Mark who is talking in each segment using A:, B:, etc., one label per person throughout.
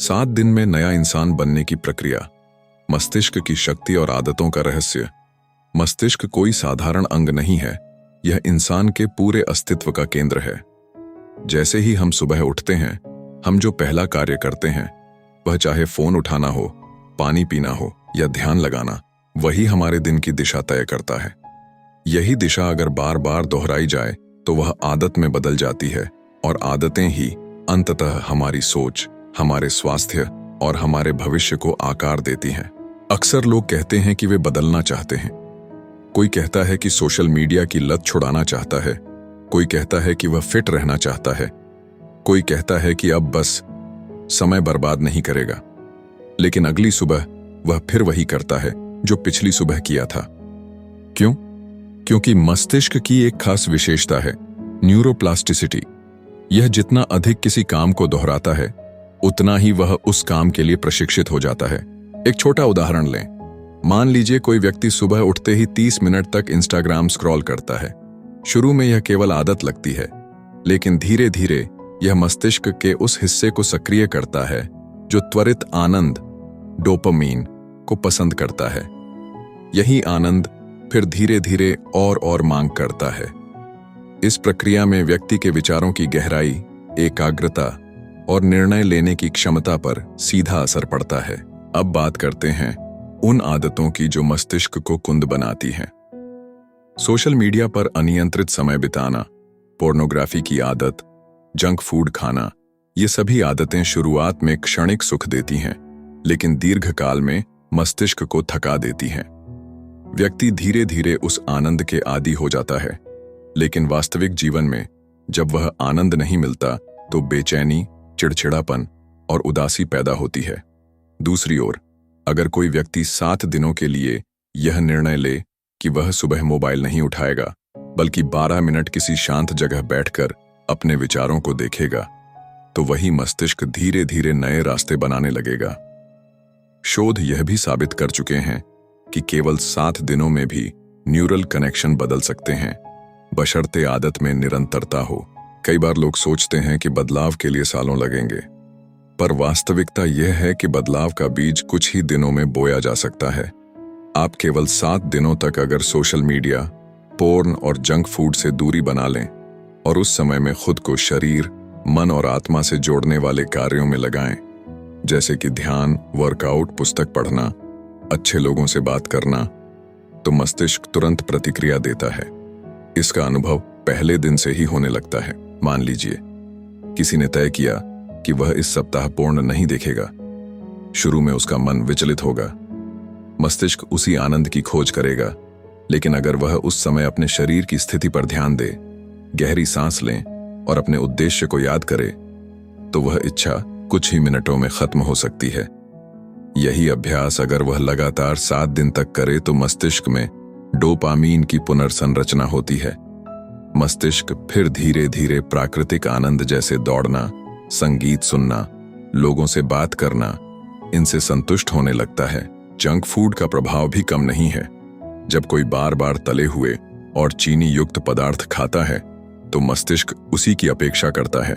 A: 7 दिन में नया इंसान बनने की प्रक्रिया, मस्तिष्क की शक्ति और आदतों का रहस्य। मस्तिष्क कोई साधारण अंग नहीं है, यह इंसान के पूरे अस्तित्व का केंद्र है। जैसे ही हम सुबह उठते हैं, हम जो पहला कार्य करते हैं, वह चाहे फोन उठाना हो, पानी पीना हो या ध्यान लगाना, वही हमारे दिन की दिशा तय करता है। यही दिशा अगर बार बार दोहराई जाए तो वह आदत में बदल जाती है और आदतें ही अंततः हमारी सोच, हमारे स्वास्थ्य और हमारे भविष्य को आकार देती हैं। अक्सर लोग कहते हैं कि वे बदलना चाहते हैं। कोई कहता है कि सोशल मीडिया की लत छुड़ाना चाहता है, कोई कहता है कि वह फिट रहना चाहता है, कोई कहता है कि अब बस समय बर्बाद नहीं करेगा। लेकिन अगली सुबह वह फिर वही करता है जो पिछली सुबह किया था। क्यों? क्योंकि मस्तिष्क की एक खास विशेषता है, न्यूरोप्लास्टिसिटी। यह जितना अधिक किसी काम को दोहराता है, उतना ही वह उस काम के लिए प्रशिक्षित हो जाता है। एक छोटा उदाहरण लें। मान लीजिए कोई व्यक्ति सुबह उठते ही 30 मिनट तक इंस्टाग्राम स्क्रॉल करता है। शुरू में यह केवल आदत लगती है, लेकिन धीरे धीरे यह मस्तिष्क के उस हिस्से को सक्रिय करता है जो त्वरित आनंद, डोपामीन को पसंद करता है। यही आनंद फिर धीरे धीरे और मांग करता है। इस प्रक्रिया में व्यक्ति के विचारों की गहराई, एकाग्रता और निर्णय लेने की क्षमता पर सीधा असर पड़ता है। अब बात करते हैं उन आदतों की जो मस्तिष्क को कुंद बनाती हैं। सोशल मीडिया पर अनियंत्रित समय बिताना, पोर्नोग्राफी की आदत, जंक फूड खाना, ये सभी आदतें शुरुआत में क्षणिक सुख देती हैं, लेकिन दीर्घकाल में मस्तिष्क को थका देती हैं। व्यक्ति धीरे धीरे उस आनंद के आदी हो जाता है, लेकिन वास्तविक जीवन में जब वह आनंद नहीं मिलता तो बेचैनी, चिड़चिड़ापन और उदासी पैदा होती है। दूसरी ओर, अगर कोई व्यक्ति 7 दिनों के लिए यह निर्णय ले कि वह सुबह मोबाइल नहीं उठाएगा, बल्कि 12 मिनट किसी शांत जगह बैठकर अपने विचारों को देखेगा, तो वही मस्तिष्क धीरे धीरे नए रास्ते बनाने लगेगा। शोध यह भी साबित कर चुके हैं कि केवल 7 दिनों में भी न्यूरल कनेक्शन बदल सकते हैं, बशर्ते आदत में निरंतरता हो। कई बार लोग सोचते हैं कि बदलाव के लिए सालों लगेंगे, पर वास्तविकता यह है कि बदलाव का बीज कुछ ही दिनों में बोया जा सकता है। आप केवल 7 दिनों तक अगर सोशल मीडिया, पोर्न और जंक फूड से दूरी बना लें और उस समय में खुद को शरीर, मन और आत्मा से जोड़ने वाले कार्यों में लगाएं, जैसे कि ध्यान, वर्कआउट, पुस्तक पढ़ना, अच्छे लोगों से बात करना, तो मस्तिष्क तुरंत प्रतिक्रिया देता है। इसका अनुभव पहले दिन से ही होने लगता है। मान लीजिए किसी ने तय किया कि वह इस सप्ताह पोर्न नहीं देखेगा। शुरू में उसका मन विचलित होगा, मस्तिष्क उसी आनंद की खोज करेगा, लेकिन अगर वह उस समय अपने शरीर की स्थिति पर ध्यान दे, गहरी सांस लें और अपने उद्देश्य को याद करे, तो वह इच्छा कुछ ही मिनटों में खत्म हो सकती है। यही अभ्यास अगर वह लगातार 7 दिन तक करे तो मस्तिष्क में डोपामीन की पुनर्संरचना होती है। मस्तिष्क फिर धीरे धीरे प्राकृतिक आनंद जैसे दौड़ना, संगीत सुनना, लोगों से बात करना, इनसे संतुष्ट होने लगता है। जंक फूड का प्रभाव भी कम नहीं है। जब कोई बार बार तले हुए और चीनी युक्त पदार्थ खाता है तो मस्तिष्क उसी की अपेक्षा करता है।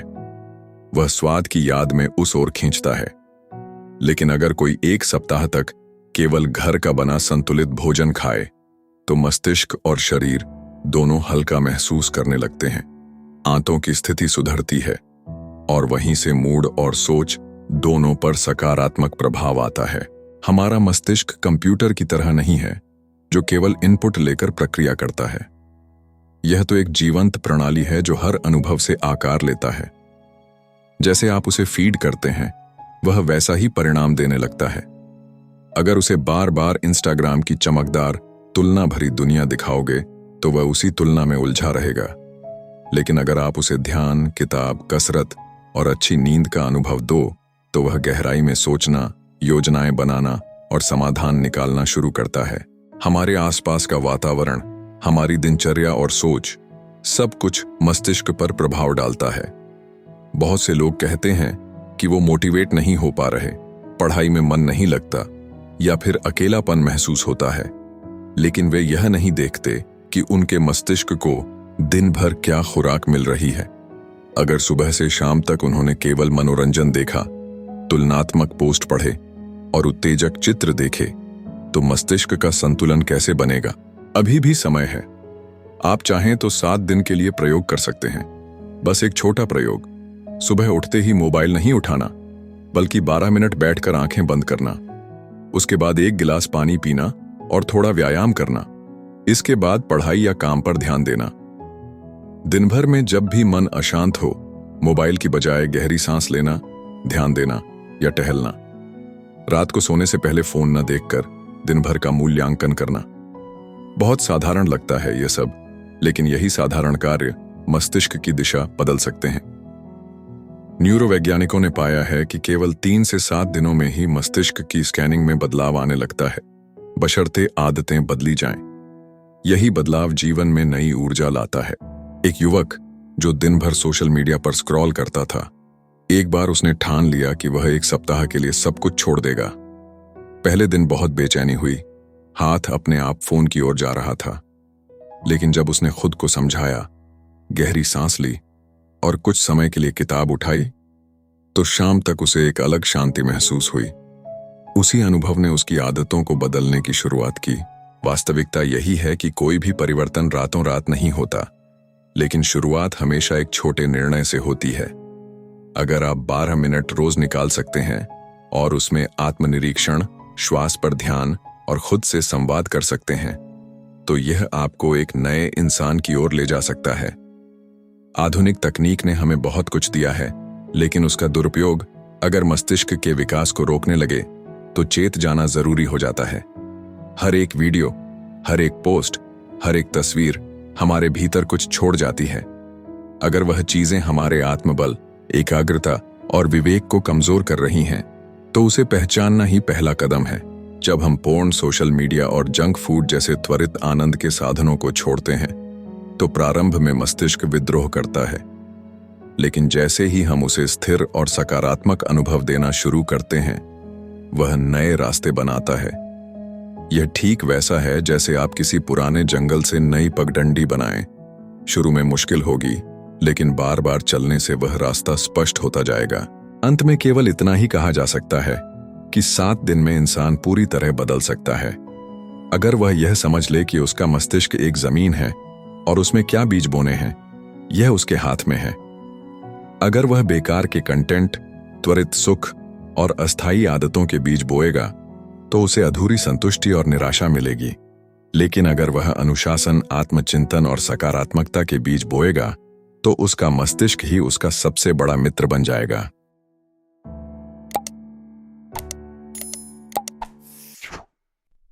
A: वह स्वाद की याद में उस ओर खींचता है। लेकिन अगर कोई 1 सप्ताह तक केवल घर का बना संतुलित भोजन खाए तो मस्तिष्क और शरीर दोनों हल्का महसूस करने लगते हैं। आंतों की स्थिति सुधरती है और वहीं से मूड और सोच दोनों पर सकारात्मक प्रभाव आता है। हमारा मस्तिष्क कंप्यूटर की तरह नहीं है जो केवल इनपुट लेकर प्रक्रिया करता है। यह तो एक जीवंत प्रणाली है जो हर अनुभव से आकार लेता है। जैसे आप उसे फीड करते हैं, वह वैसा ही परिणाम देने लगता है। अगर उसे बार बार इंस्टाग्राम की चमकदार, तुलना भरी दुनिया दिखाओगे तो वह उसी तुलना में उलझा रहेगा। लेकिन अगर आप उसे ध्यान, किताब, कसरत और अच्छी नींद का अनुभव दो, तो वह गहराई में सोचना, योजनाएं बनाना और समाधान निकालना शुरू करता है। हमारे आसपास का वातावरण, हमारी दिनचर्या और सोच, सब कुछ मस्तिष्क पर प्रभाव डालता है। बहुत से लोग कहते हैं कि वो मोटिवेट नहीं हो पा रहे, पढ़ाई में मन नहीं लगता या फिर अकेलापन महसूस होता है, लेकिन वे यह नहीं देखते कि उनके मस्तिष्क को दिन भर क्या खुराक मिल रही है। अगर सुबह से शाम तक उन्होंने केवल मनोरंजन देखा, तुलनात्मक पोस्ट पढ़े और उत्तेजक चित्र देखे तो मस्तिष्क का संतुलन कैसे बनेगा? अभी भी समय है। आप चाहें तो 7 दिन के लिए प्रयोग कर सकते हैं। बस एक छोटा प्रयोग, सुबह उठते ही मोबाइल नहीं उठाना, बल्कि 12 मिनट बैठकर आंखें बंद करना। उसके बाद 1 गिलास पानी पीना और थोड़ा व्यायाम करना। इसके बाद पढ़ाई या काम पर ध्यान देना। दिन भर में जब भी मन अशांत हो, मोबाइल की बजाय गहरी सांस लेना, ध्यान देना या टहलना। रात को सोने से पहले फोन न देखकर दिन भर का मूल्यांकन करना। बहुत साधारण लगता है यह सब, लेकिन यही साधारण कार्य मस्तिष्क की दिशा बदल सकते हैं। न्यूरोवैज्ञानिकों ने पाया है कि केवल 3 से 7 दिनों में ही मस्तिष्क की स्कैनिंग में बदलाव आने लगता है, बशर्ते आदतें बदली जाएं। यही बदलाव जीवन में नई ऊर्जा लाता है। एक युवक जो दिन भर सोशल मीडिया पर स्क्रॉल करता था, एक बार उसने ठान लिया कि वह 1 सप्ताह के लिए सब कुछ छोड़ देगा। पहले दिन बहुत बेचैनी हुई, हाथ अपने आप फोन की ओर जा रहा था। लेकिन जब उसने खुद को समझाया, गहरी सांस ली और कुछ समय के लिए किताब उठाई, तो शाम तक उसे एक अलग शांति महसूस हुई। उसी अनुभव ने उसकी आदतों को बदलने की शुरुआत की। वास्तविकता यही है कि कोई भी परिवर्तन रातों रात नहीं होता, लेकिन शुरुआत हमेशा एक छोटे निर्णय से होती है। अगर आप 12 मिनट रोज निकाल सकते हैं और उसमें आत्मनिरीक्षण, श्वास पर ध्यान और खुद से संवाद कर सकते हैं, तो यह आपको एक नए इंसान की ओर ले जा सकता है। आधुनिक तकनीक ने हमें बहुत कुछ दिया है, लेकिन उसका दुरुपयोग अगर मस्तिष्क के विकास को रोकने लगे तो चेत जाना जरूरी हो जाता है। हर एक वीडियो, हर एक पोस्ट, हर एक तस्वीर हमारे भीतर कुछ छोड़ जाती है। अगर वह चीजें हमारे आत्मबल, एकाग्रता और विवेक को कमजोर कर रही हैं, तो उसे पहचानना ही पहला कदम है। जब हम पोर्न, सोशल मीडिया और जंक फूड जैसे त्वरित आनंद के साधनों को छोड़ते हैं, तो प्रारंभ में मस्तिष्क विद्रोह करता है, लेकिन जैसे ही हम उसे स्थिर और सकारात्मक अनुभव देना शुरू करते हैं, वह नए रास्ते बनाता है। यह ठीक वैसा है जैसे आप किसी पुराने जंगल से नई पगडंडी बनाएं। शुरू में मुश्किल होगी, लेकिन बार बार चलने से वह रास्ता स्पष्ट होता जाएगा। अंत में केवल इतना ही कहा जा सकता है कि 7 दिन में इंसान पूरी तरह बदल सकता है, अगर वह यह समझ ले कि उसका मस्तिष्क एक जमीन है और उसमें क्या बीज बोने हैं, यह उसके हाथ में है। अगर वह बेकार के कंटेंट, त्वरित सुख और अस्थायी आदतों के बीज बोएगा, तो उसे अधूरी संतुष्टि और निराशा मिलेगी। लेकिन अगर वह अनुशासन, आत्मचिंतन और सकारात्मकता के बीज बोएगा, तो उसका मस्तिष्क ही उसका सबसे बड़ा मित्र बन जाएगा।